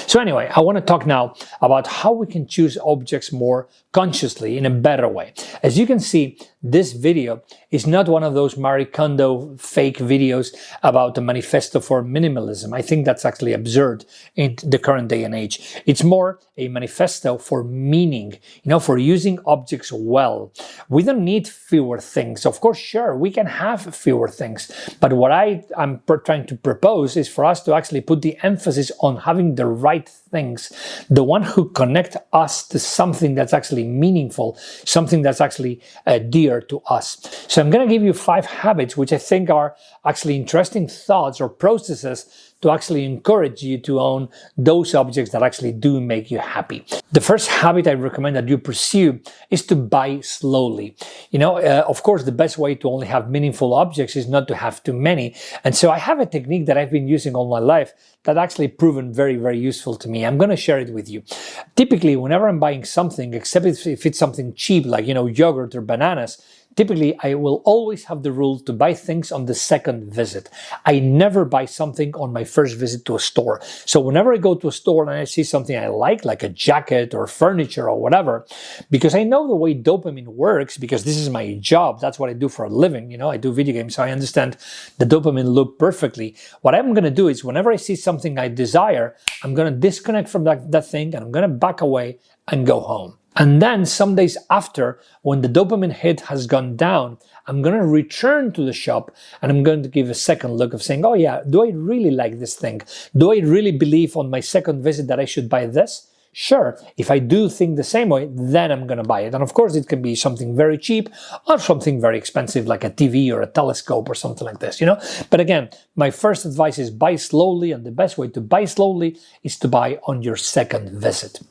So anyway, I want to talk now about how we can choose objects more consciously in a better way. As you can see, this video is not one of those Marie Kondo fake videos about the manifesto for minimalism. I think that's actually absurd in the current day and age. It's more a manifesto for meaning, for using objects well. We don't need fewer things. Of course, sure, we can have fewer things. But what I'm trying to propose is for us to actually put the emphasis on having the right things, the one who connect us to something that's actually meaningful, something that's actually dear to us. So I'm going to give you 5 habits which I think are actually interesting thoughts or processes to actually encourage you to own those objects that actually do make you happy. The first habit I recommend that you pursue is to buy slowly. Of course, the best way to only have meaningful objects is not to have too many. And so I have a technique that I've been using all my life that actually proven very, very useful to me. I'm going to share it with you. Typically, whenever I'm buying something, except if it's something cheap like, yogurt or bananas, typically, I will always have the rule to buy things on the second visit. I never buy something on my first visit to a store. So whenever I go to a store and I see something I like a jacket or furniture or whatever, because I know the way dopamine works, because this is my job, that's what I do for a living, I do video games, so I understand the dopamine loop perfectly. What I'm going to do is whenever I see something I desire, I'm going to disconnect from that thing and I'm going to back away and go home. And then some days after, when the dopamine hit has gone down, I'm going to return to the shop and I'm going to give a second look of saying, oh yeah, do I really like this thing? Do I really believe on my second visit that I should buy this? Sure, if I do think the same way, then I'm going to buy it. And of course, it can be something very cheap or something very expensive like a TV or a telescope or something like this, But again, my first advice is buy slowly, and the best way to buy slowly is to buy on your second visit.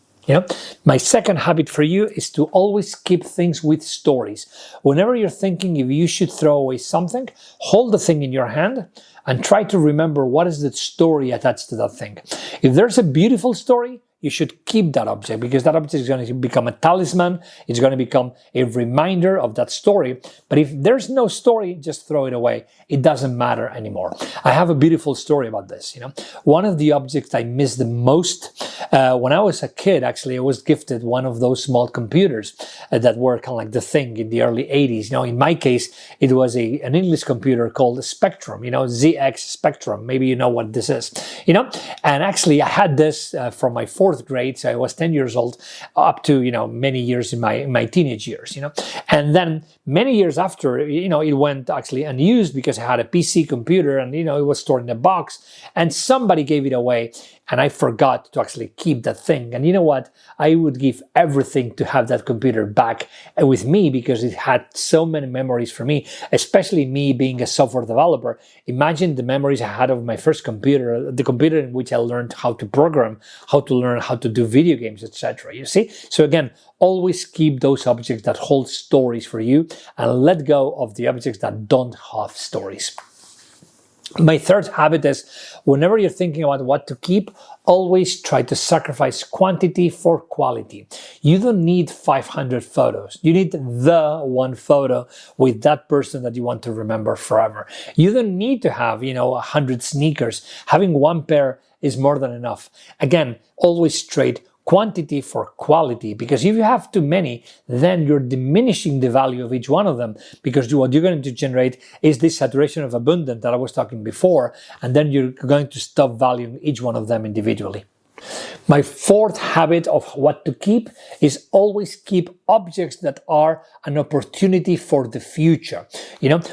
My second habit for you is to always keep things with stories. Whenever you're thinking if you should throw away something, hold the thing in your hand and try to remember what is the story attached to that thing. If there's a beautiful story, you should keep that object, because that object is going to become a talisman. It's going to become a reminder of that story. But if there's no story, just throw it away. It doesn't matter anymore. I have a beautiful story about this. One of the objects I miss the most, when I was a kid, actually, I was gifted one of those small computers that were kind of like the thing in the early 80s. In my case, it was an English computer called Spectrum, ZX Spectrum. Maybe you know what this is, And actually, I had this from my 4th grade, so I was 10 years old, up to, many years in my teenage years, And then many years after, it went actually unused because I had a PC computer and, it was stored in a box and somebody gave it away and I forgot to actually keep that thing. And you know what? I would give everything to have that computer back with me because it had so many memories for me, especially me being a software developer. Imagine the memories I had of my first computer, the computer in which I learned how to program, how to learn how to do video games, etc. You see? So again, always keep those objects that hold stories for you and let go of the objects that don't have stories. My third habit is whenever you're thinking about what to keep, always try to sacrifice quantity for quality. You don't need 500 photos. You need the one photo with that person that you want to remember forever. You don't need to have, 100 sneakers. Having one pair is more than enough. Again, always trade quantity for quality, because if you have too many, then you're diminishing the value of each one of them, because what you're going to generate is this saturation of abundance that I was talking before, and then you're going to stop valuing each one of them individually. My fourth habit of what to keep is always keep objects that are an opportunity for the future.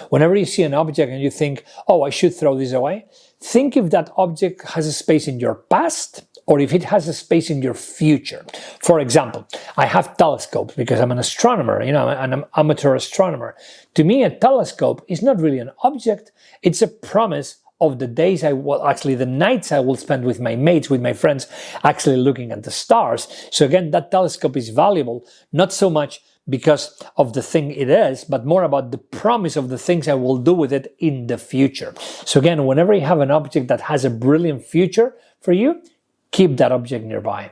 Whenever you see an object and you think, oh, I should throw this away, think if that object has a space in your past or if it has a space in your future. For example, I have telescopes because I'm an astronomer, I'm an amateur astronomer. To me, a telescope is not really an object, it's a promise of the days the nights I will spend with my mates, with my friends, actually looking at the stars. So again, that telescope is valuable, not so much because of the thing it is, but more about the promise of the things I will do with it in the future. So again, whenever you have an object that has a brilliant future for you, keep that object nearby.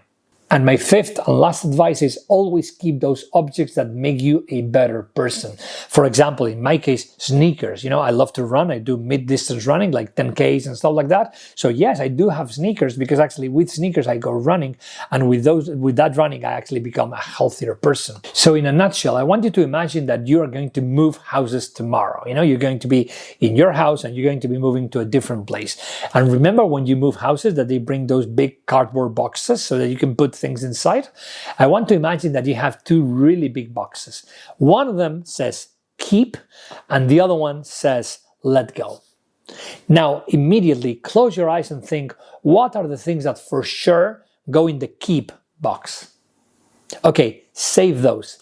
And my fifth and last advice is always keep those objects that make you a better person. For example, in my case, sneakers. I love to run. I do mid-distance running, like 10Ks and stuff like that. So yes, I do have sneakers because actually with sneakers, I go running. And with that running, I actually become a healthier person. So in a nutshell, I want you to imagine that you are going to move houses tomorrow. You're going to be in your house and you're going to be moving to a different place. And remember when you move houses that they bring those big cardboard boxes so that you can put things inside. I want to imagine that you have two really big boxes. One of them says keep and the other one says let go. Now immediately close your eyes and think, what are the things that for sure go in the keep box? Okay, save those.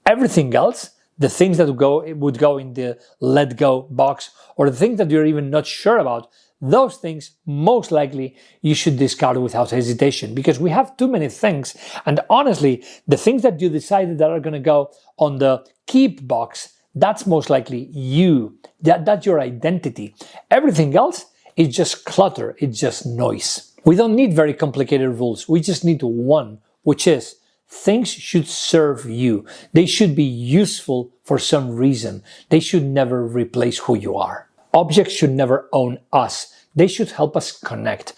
Everything else, the things that would go in the let go box, or the things that you're even not sure about, those things, most likely, you should discard without hesitation, because we have too many things. And honestly, the things that you decided that are going to go on the keep box, that's most likely you. That's your identity. Everything else is just clutter. It's just noise. We don't need very complicated rules. We just need one, which is things should serve you. They should be useful for some reason. They should never replace who you are. Objects should never own us. They should help us connect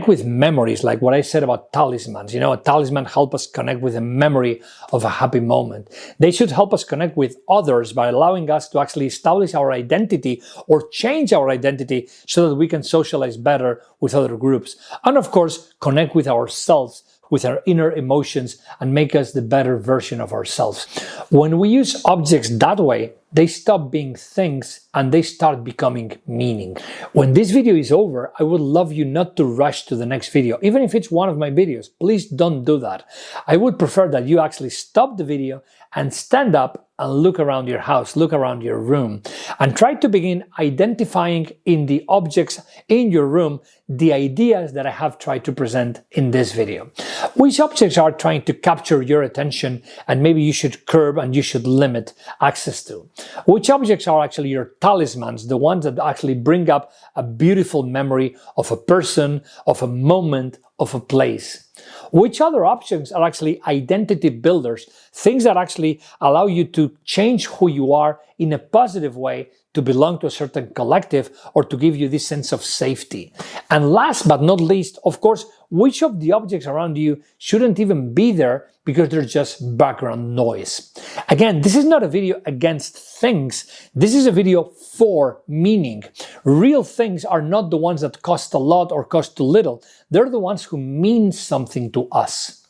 with memories, like what I said about talismans. A talisman helps us connect with a memory of a happy moment. They should help us connect with others by allowing us to actually establish our identity or change our identity so that we can socialize better with other groups. And of course, connect with ourselves, with our inner emotions, and make us the better version of ourselves. When we use objects that way, they stop being things and they start becoming meaning. When this video is over, I would love you not to rush to the next video. Even if it's one of my videos, please don't do that. I would prefer that you actually stop the video and stand up and look around your house, look around your room, and try to begin identifying in the objects in your room the ideas that I have tried to present in this video. Which objects are trying to capture your attention and maybe you should curb and you should limit access to? Which objects are actually your talismans, the ones that actually bring up a beautiful memory of a person, of a moment, of a place? Which other objects are actually identity builders, things that actually allow you to change who you are in a positive way, to belong to a certain collective, or to give you this sense of safety? And last but not least, of course, which of the objects around you shouldn't even be there because they're just background noise? Again, this is not a video against things. This is a video for meaning. Real things are not the ones that cost a lot or cost too little. They're the ones who mean something to us.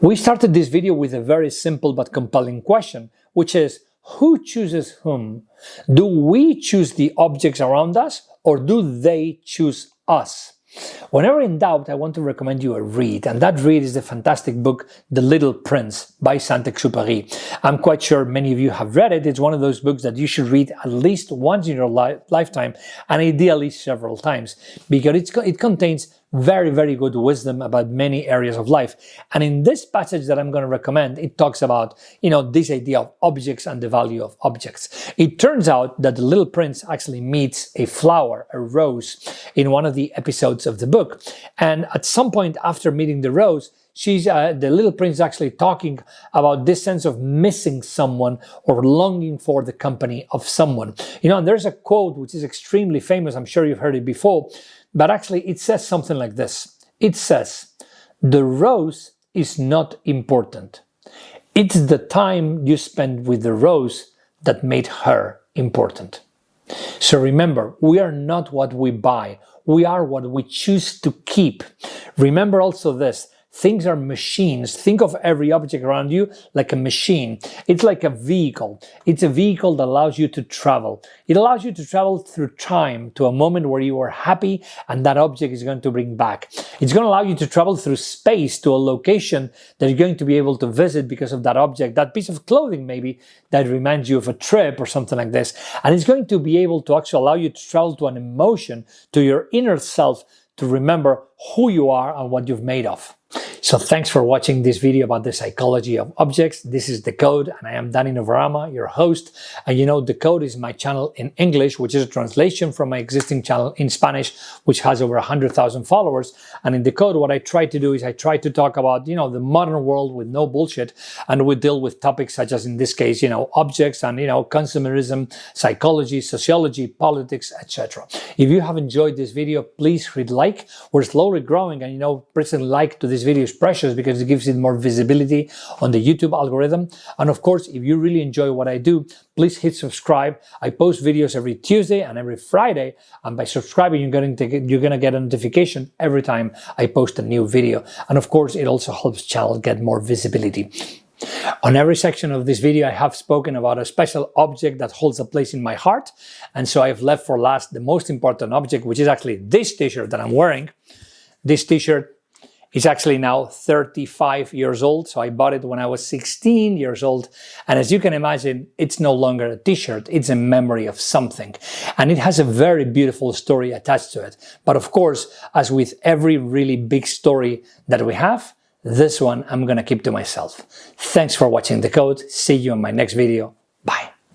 We started this video with a very simple but compelling question, which is, who chooses whom? Do we choose the objects around us, or do they choose us? Whenever in doubt, I want to recommend you a read, and that read is the fantastic book, The Little Prince by Saint-Exupéry. I'm quite sure many of you have read it. It's one of those books that you should read at least once in your lifetime, and ideally several times, because it contains very, very good wisdom about many areas of life. And in this passage that I'm going to recommend, it talks about, this idea of objects and the value of objects. It turns out that the little prince actually meets a flower, a rose, in one of the episodes of the book. And at some point after meeting the rose, the little prince is actually talking about this sense of missing someone or longing for the company of someone. And there's a quote which is extremely famous. I'm sure you've heard it before. But actually, it says something like this. It says, the rose is not important. It's the time you spend with the rose that made her important. So remember, we are not what we buy. We are what we choose to keep. Remember also this. Things are machines. Think of every object around you like a machine. It's like a vehicle. It's a vehicle that allows you to travel. It allows you to travel through time to a moment where you are happy and that object is going to bring back. It's going to allow you to travel through space to a location that you're going to be able to visit because of that object, that piece of clothing maybe that reminds you of a trip or something like this. And it's going to be able to actually allow you to travel to an emotion, to your inner self, to remember who you are and what you've made of. So thanks for watching this video about the psychology of objects. This is DECODE, and I am Danny Novarama, your host. And you know, DECODE is my channel in English, which is a translation from my existing channel in Spanish, which has over 100,000 followers. And in DECODE, what I try to do is I try to talk about, the modern world with no bullshit. And we deal with topics such as, in this case, objects and, consumerism, psychology, sociology, politics, etc. If you have enjoyed this video, please hit like. We're slowly growing, and, pressing like to this video is precious because it gives it more visibility on the YouTube algorithm. And of course, if you really enjoy what I do, please hit subscribe. I post videos every Tuesday and every Friday, and by subscribing, you're going to get a notification every time I post a new video. And of course, it also helps the channel get more visibility. On every section of this video, I have spoken about a special object that holds a place in my heart. And so I've left for last the most important object, which is actually this t-shirt that I'm wearing. This t-shirt is actually now 35 years old. So I bought it when I was 16 years old. And as you can imagine, it's no longer a t-shirt. It's a memory of something. And it has a very beautiful story attached to it. But of course, as with every really big story that we have, this one I'm going to keep to myself. Thanks for watching DECODE. See you in my next video. Bye.